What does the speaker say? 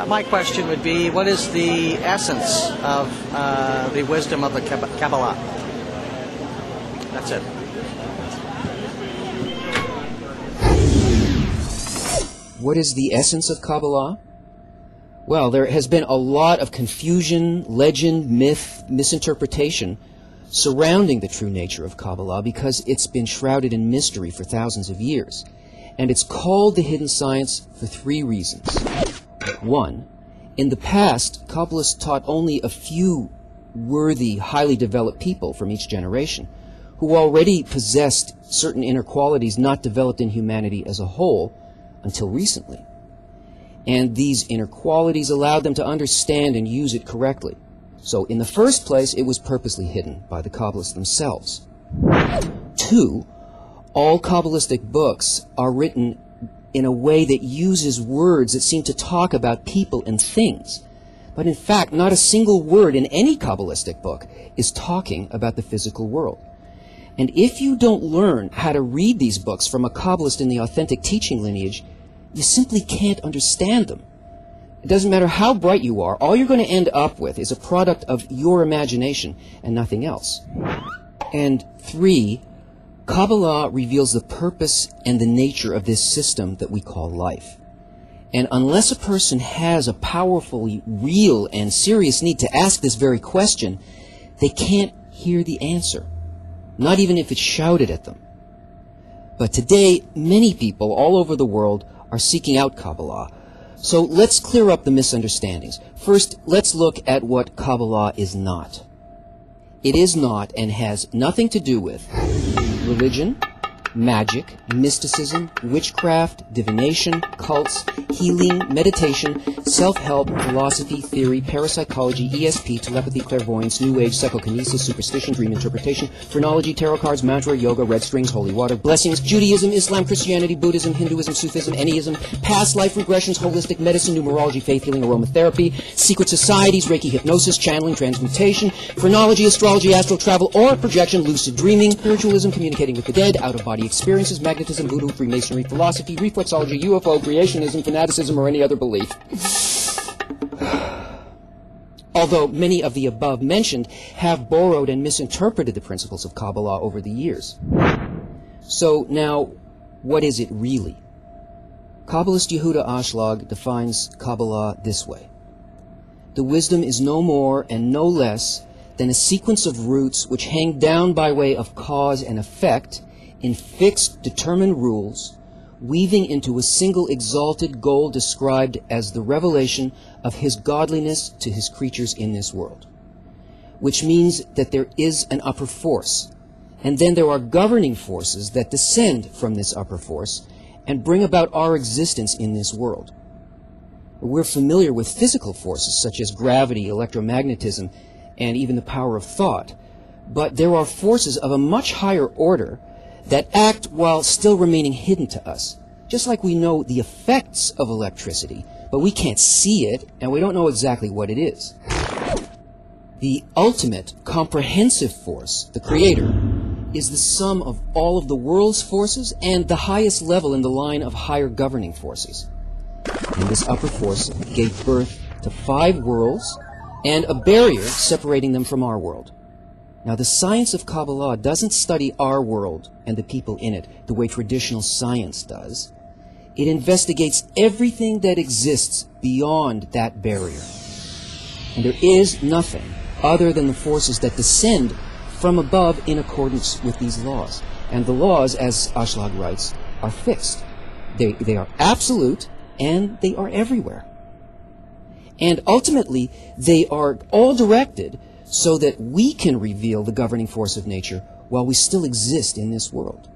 My question would be, what is the essence of the wisdom of the Kabbalah? That's it. What is the essence of Kabbalah? Well, there has been a lot of confusion, legend, myth, misinterpretation surrounding the true nature of Kabbalah because it's been shrouded in mystery for thousands of years. And it's called the hidden science for three reasons. One, in the past, Kabbalists taught only a few worthy, highly developed people from each generation who already possessed certain inner qualities not developed in humanity as a whole until recently. And these inner qualities allowed them to understand and use it correctly. So in the first place, it was purposely hidden by the Kabbalists themselves. Two, all Kabbalistic books are written in a way that uses words that seem to talk about people and things. But in fact, not a single word in any Kabbalistic book is talking about the physical world. And if you don't learn how to read these books from a Kabbalist in the authentic teaching lineage, you simply can't understand them. It doesn't matter how bright you are, all you're going to end up with is a product of your imagination and nothing else. And three, Kabbalah reveals the purpose and the nature of this system that we call life. And unless a person has a powerfully real and serious need to ask this very question, they can't hear the answer, not even if it's shouted at them. But today, many people all over the world are seeking out Kabbalah. So let's clear up the misunderstandings. First, let's look at what Kabbalah is not. It is not and has nothing to do with religion, magic, mysticism, witchcraft, divination, cults, healing, meditation, self-help, philosophy, theory, parapsychology, ESP, telepathy, clairvoyance, New Age, psychokinesis, superstition, dream interpretation, phrenology, tarot cards, mantra, yoga, red strings, holy water, blessings, Judaism, Islam, Christianity, Buddhism, Hinduism, Sufism, Anyism, past life regressions, holistic medicine, numerology, faith healing, aromatherapy, secret societies, Reiki hypnosis, channeling, transmutation, phrenology, astrology, astral travel, or projection, lucid dreaming, spiritualism, communicating with the dead, out-of-body experiences, magnetism, voodoo, Freemasonry, philosophy, reflexology, UFO, creationism, fanaticism, or any other belief. Although many of the above mentioned have borrowed and misinterpreted the principles of Kabbalah over the years. So now, what is it really? Kabbalist yehuda+ashlag defines Kabbalah this way. The wisdom is no more and no less than a sequence of roots which hang down by way of cause and effect in fixed, determined rules, weaving into a single exalted goal described as the revelation of his godliness to his creatures in this world. Which means that there is an upper force, and then there are governing forces that descend from this upper force and bring about our existence in this world. We're familiar with physical forces such as gravity, electromagnetism, and even the power of thought, but there are forces of a much higher order that act while still remaining hidden to us. Just like we know the effects of electricity, but we can't see it, and we don't know exactly what it is. The ultimate, comprehensive force, the Creator, is the sum of all of the world's forces and the highest level in the line of higher governing forces. And this upper force gave birth to 5 worlds and a barrier separating them from our world. Now, the science of Kabbalah doesn't study our world and the people in it the way traditional science does. It investigates everything that exists beyond that barrier. And there is nothing other than the forces that descend from above in accordance with these laws. And the laws, as Ashlag writes, are fixed. They are absolute, and they are everywhere. And ultimately, they are all directed so that we can reveal the governing force of nature while we still exist in this world.